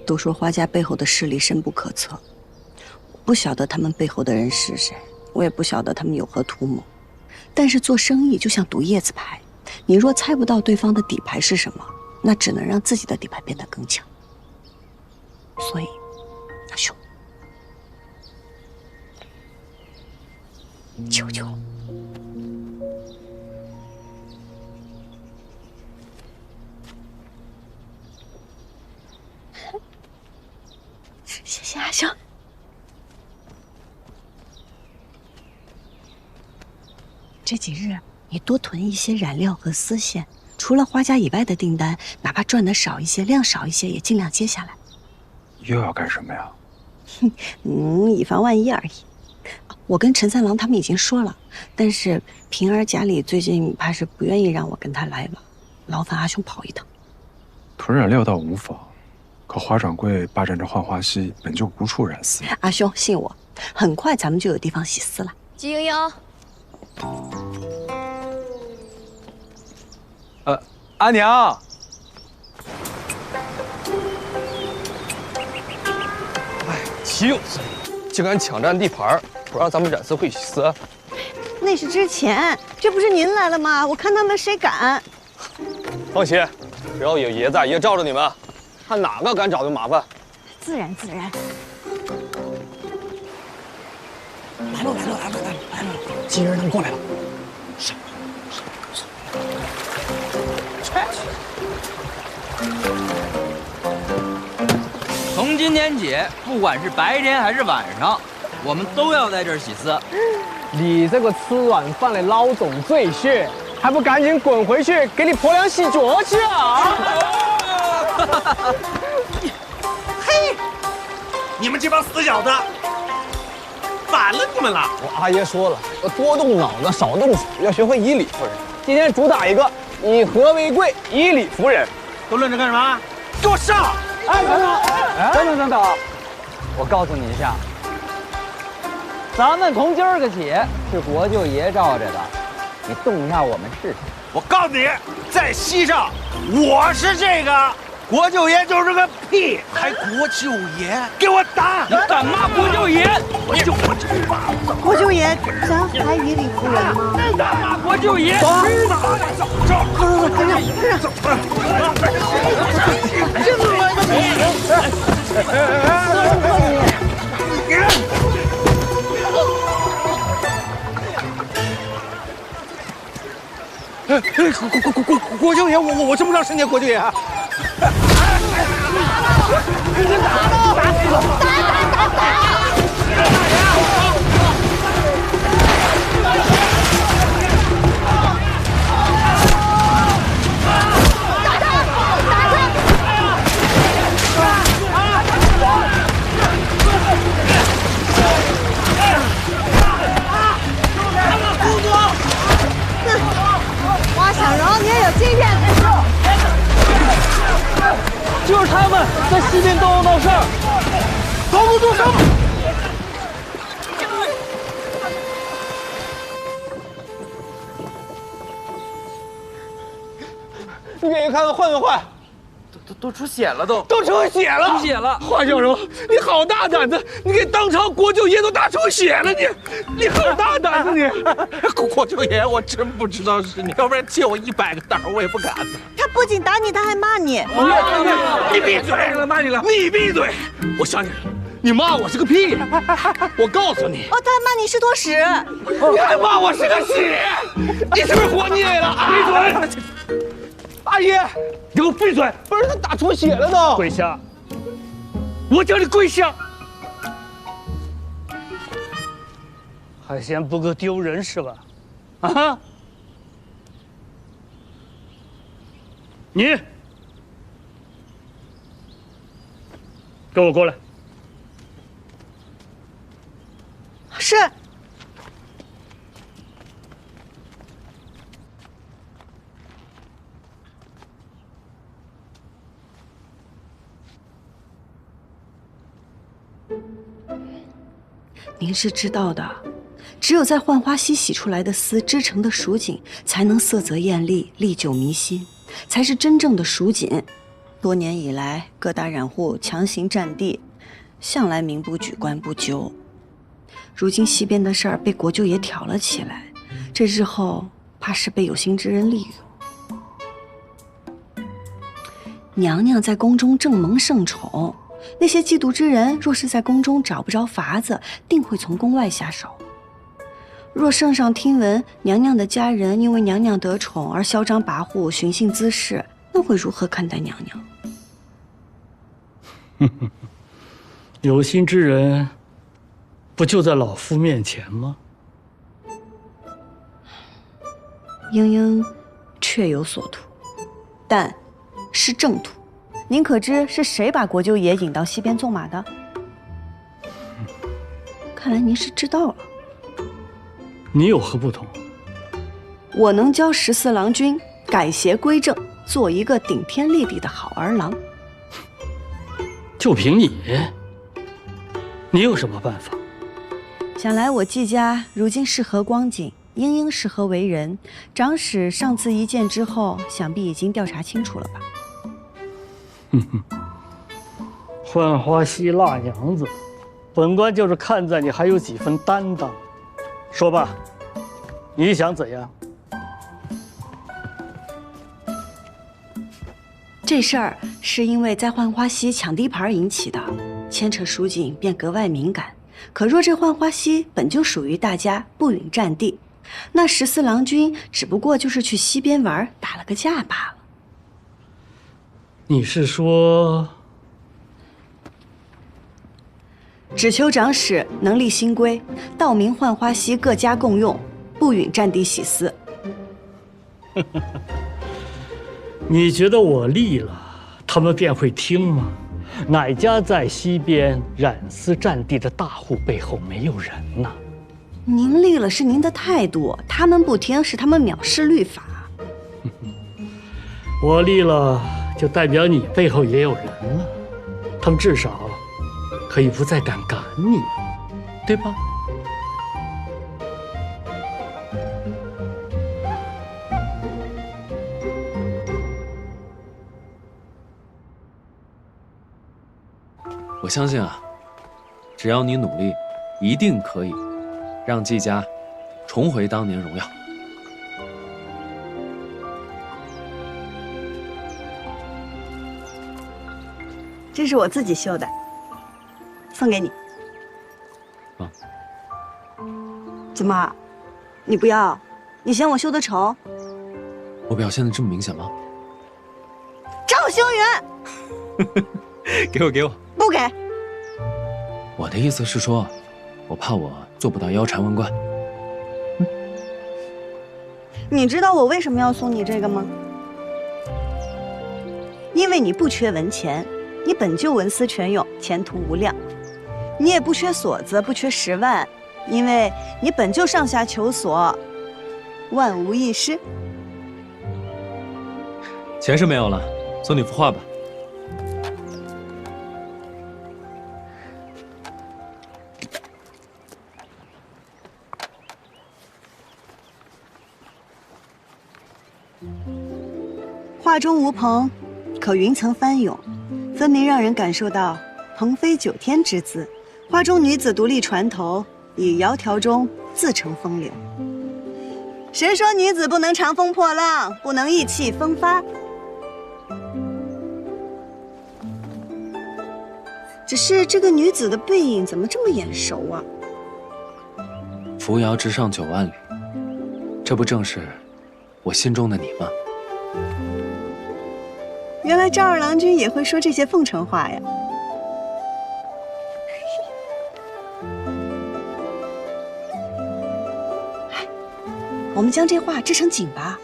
都说花家背后的势力深不可测，我不晓得他们背后的人是谁，我也不晓得他们有何图谋。但是做生意就像赌叶子牌，你若猜不到对方的底牌是什么，那只能让自己的底牌变得更强。所以，阿兄，求求了。谢谢阿兄。这几日你多囤一些染料和丝线，除了花家以外的订单，哪怕赚的少一些、量少一些，也尽量接下来。又要干什么呀？以防万一而已。我跟陈三郎他们已经说了，但是平儿家里最近怕是不愿意让我跟他来往，劳烦阿兄跑一趟。囤染料倒无妨，可华掌柜霸占着浣花溪，本就无处染丝。阿兄，信我，很快咱们就有地方洗丝了。季莹莹，阿娘。岂有此理！竟敢抢占地盘，不让咱们染丝会洗丝。那是之前，这不是您来了吗？我看他们谁敢。放心，只要有爷在，爷罩着你们，看哪个敢找就麻烦。自然自然。来了！金人他们过来了。从今天起，不管是白天还是晚上，我们都要在这儿洗丝。你这个吃软饭的老总赘婿，还不赶紧滚回去给你婆娘洗脚去啊！嘿，你们这帮死小子，反了你们了！我阿爷说了，要多动脑子，少动手，要学会以理服人。今天主打一个以和为贵，以理服人。都愣着干什么？给我上！哎，等等，我告诉你一下，咱们从今儿个起是国舅爷罩着的，你动一下我们试试。我告诉你，在西上，我是这个国舅爷就是个屁，还国舅爷，给我打！你敢骂国舅爷？我这骂国舅爷，咱还以理服人吗？敢骂国舅爷？国舅爷，我真不知道是你国舅爷啊！花小柔，你也有经验。就是他们在西边东闹事儿，搞不住他们。你给爷看看坏没坏？都出血了，都出血了，出血了！华小柔，你好大胆子！你给当朝国舅爷都打出血了，你好大胆子你！国舅爷，我真不知道是你，要不然借我100个胆我也不敢。他不仅打你，他还骂你。你闭嘴！骂你了！你闭嘴！我想起来了，你骂我是个屁！我告诉你，哦，他还骂你是坨屎！你还骂我是个屎！你是不是活腻了？闭嘴！阿姨，你给我闭嘴！不是他打出血了都！跪下！我叫你跪下！还嫌不够丢人是吧？啊！你跟我过来。是。您是知道的，只有在浣花溪洗出来的丝织成的蜀锦，才能色泽艳丽，历久弥新，才是真正的蜀锦。多年以来，各大染户强行占地，向来民不举，官不究。如今西边的事儿被国舅爷挑了起来，这日后怕是被有心之人利用。娘娘在宫中正蒙盛宠。那些嫉妒之人，若是在宫中找不着法子，定会从宫外下手。若圣上听闻娘娘的家人因为娘娘得宠而嚣张跋扈、寻衅滋事，那会如何看待娘娘？有心之人，不就在老夫面前吗？英英确有所图，但是正途。您可知是谁把国舅爷引到西边纵马的？看来您是知道了。你有何不同？我能教14郎君改邪归正，做一个顶天立地的好儿郎。就凭你，你有什么办法？想来我季家如今是何光景，英英是何为人，长史上次一见之后，想必已经调查清楚了吧？浣花溪辣娘子，本官就是看在你还有几分担当。说吧，你想怎样？这事儿是因为在浣花溪抢地盘引起的，牵扯蜀锦便格外敏感。可若这浣花溪本就属于大家，不允占地，那14郎君只不过就是去西边玩，打了个架罢了。你是说，只求长史能立新规，道明浣花溪各家共用，不允占地洗私。你觉得我立了，他们便会听吗？哪家在西边染私占地的大户背后没有人呢？您立了是您的态度，他们不听是他们藐视律法。我立了，就代表你背后也有人了，他们至少可以不再敢赶你，对吧？我相信啊，只要你努力，一定可以让季家重回当年荣耀。这是我自己绣的，送给你。啊？怎么，你不要？你嫌我绣的丑？我表现的这么明显吗？赵修元，给我，给我。不给。我的意思是说，我怕我做不到腰缠万贯。你知道我为什么要送你这个吗？因为你不缺文钱，你本就文思泉涌，前途无量。你也不缺锁子，不缺10万，因为你本就上下求索，万无一失。钱是没有了，送你幅画吧。画中无蓬，可云层翻涌，分明让人感受到鹏飞9天之姿。画中女子独立船头，以窈窕中自成风流。谁说女子不能长风破浪，不能意气风发？只是这个女子的背影怎么这么眼熟啊？扶摇直上9万里，这不正是我心中的你吗？原来赵二郎君也会说这些奉承话呀！我们将这画织成锦吧。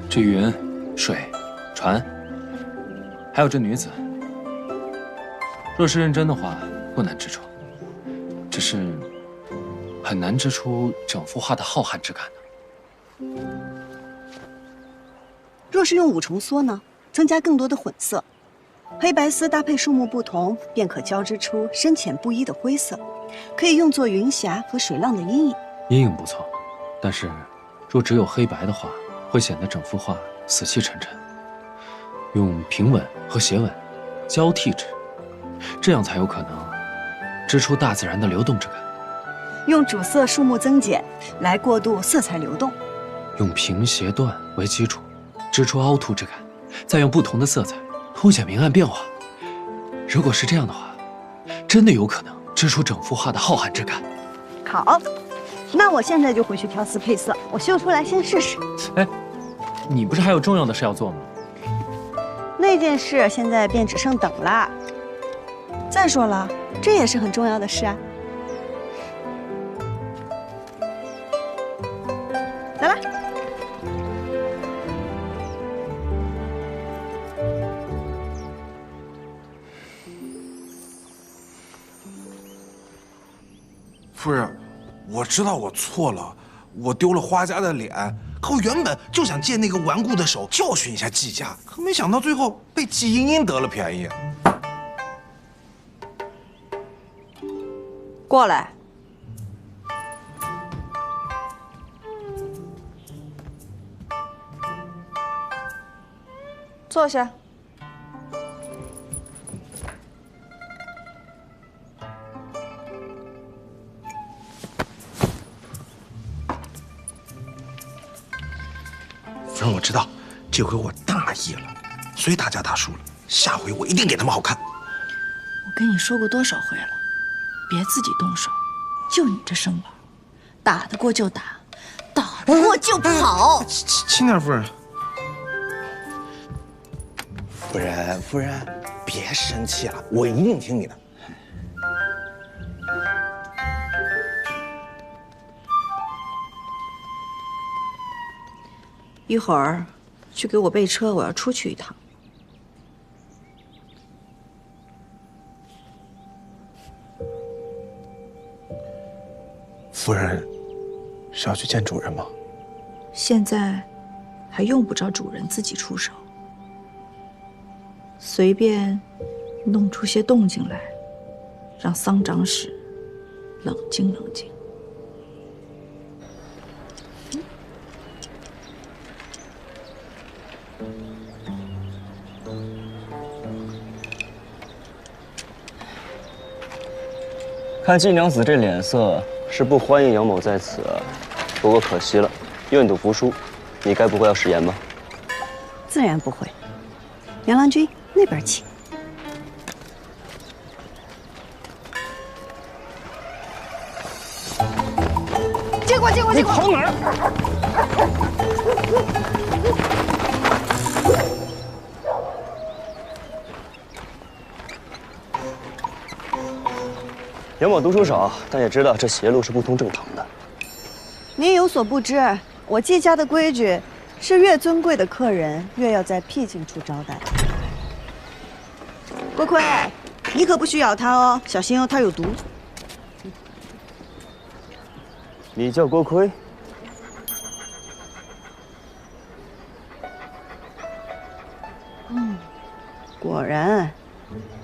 这云、水、船，还有这女子，若是认真的话，不难织出，只是很难织出整幅画的浩瀚之感呢。若是用五重梭呢，增加更多的混色，黑白丝搭配树木不同，便可交织出深浅不一的灰色，可以用作云霞和水浪的阴影。阴影不错，但是若只有黑白的话，会显得整幅画死气沉沉。用平稳和斜稳交替织，这样才有可能织出大自然的流动之感。用主色树木增减来过渡色彩流动，用平斜断为基础，织出凹凸之感，再用不同的色彩凸显明暗变化。如果是这样的话，真的有可能织出整幅画的浩瀚之感。好，那我现在就回去调丝配色，我绣出来先试试。哎，你不是还有重要的事要做吗？那件事现在便只剩等了。再说了，这也是很重要的事啊。来啦。夫人，我知道我错了，我丢了花家的脸。可我原本就想借那个顽固的手教训一下季家，可没想到最后被季英英得了便宜。过来。坐下。夫人，我知道这回我大意了，所以大家打输了。下回我一定给他们好看。我跟你说过多少回了，别自己动手。就你这身板，打得过就打，打不过就跑。轻点，夫人。夫人，别生气了，我一定听你的。一会儿去给我备车，我要出去一趟。夫人，是要去见主人吗？现在还用不着主人自己出手，随便弄出些动静来，让桑长史冷静冷静。看季娘子这脸色，是不欢迎杨某在此。不过可惜了，愿赌服输，你该不会要食言吧？自然不会。杨郎君，那边请。借过。你跑哪儿？杨某读书少，但也知道这邪路是不通正堂的。您有所不知，我季家的规矩是越尊贵的客人越要在僻静处招待。郭奎，你可不许咬它哦，小心哦，它有毒。你叫郭奎？果然，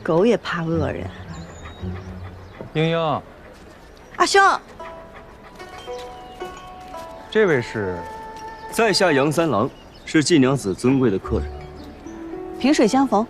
狗也怕恶人。英英，阿兄，这位是在下杨三郎，是季娘子尊贵的客人。萍水相逢。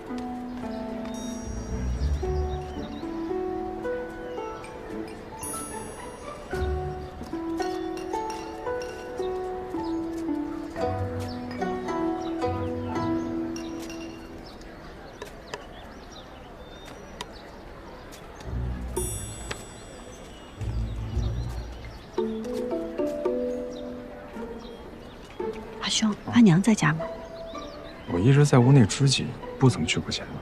阿兄，阿娘在家吗？我一直在屋内支紧，不怎么去过前门。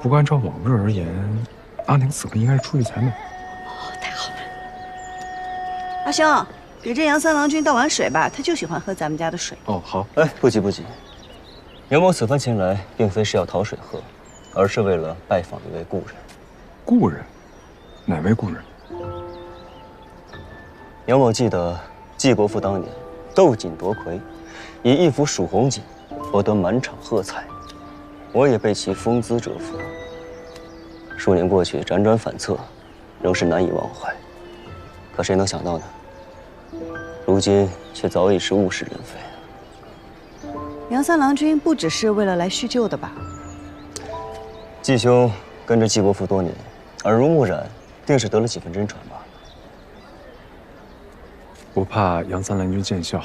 不过按照往日而言，阿娘此刻应该是出去才对。太好了。阿兄，给这杨三郎君倒碗水吧，他就喜欢喝咱们家的水。哦，好。哎，不急不急。杨某此番前来，并非是要讨水喝，而是为了拜访一位故人。故人？哪位故人？杨某记得季国父当年斗锦夺魁，以一幅蜀红锦博得满场喝彩，我也被其风姿折服。数年过去，辗转反侧，仍是难以忘怀。可谁能想到呢？如今却早已是物是人非。杨三郎君不只是为了来叙旧的吧？季兄跟着季国父多年，耳濡目染，定是得了几分真传吧。不怕杨三郎君见笑，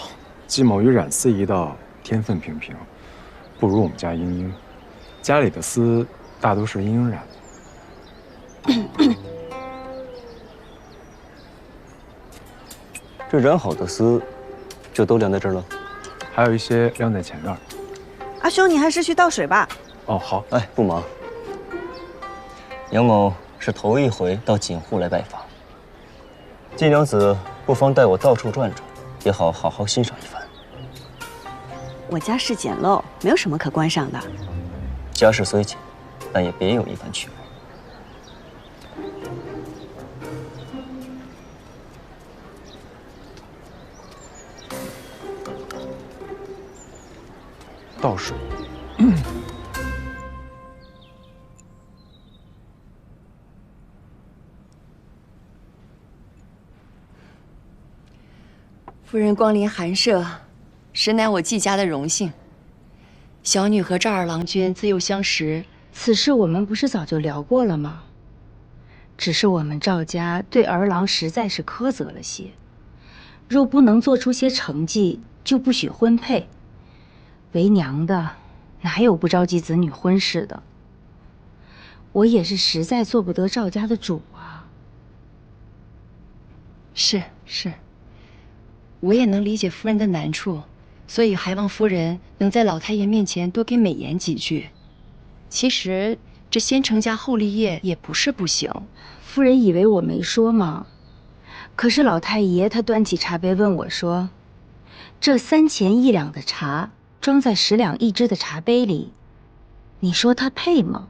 季某与冉丝一道天分平平，不如我们家英英。家里的丝大都是英英染的。这染好的丝，就都晾在这儿了？还有一些晾在前院。阿兄，你还是去倒水吧。哦，好。哎，不忙。杨某是头一回到锦户来拜访，季娘子不妨带我到处转转，也好好好欣赏一番。我家世简陋，没有什么可观赏的。家世虽简，但也别有一番趣味。倒水。夫人光临寒舍，实乃我季家的荣幸。小女和赵二郎君自幼相识，此事我们不是早就聊过了吗？只是我们赵家对儿郎实在是苛责了些，若不能做出些成绩，就不许婚配。为娘的，哪有不着急子女婚事的？我也是实在做不得赵家的主啊。是，我也能理解夫人的难处，所以还望夫人能在老太爷面前多给美言几句。其实这先成家后立业也不是不行。夫人以为我没说吗？可是老太爷他端起茶杯问我说：“这3钱1两的茶装在10两1支的茶杯里，你说他配吗？”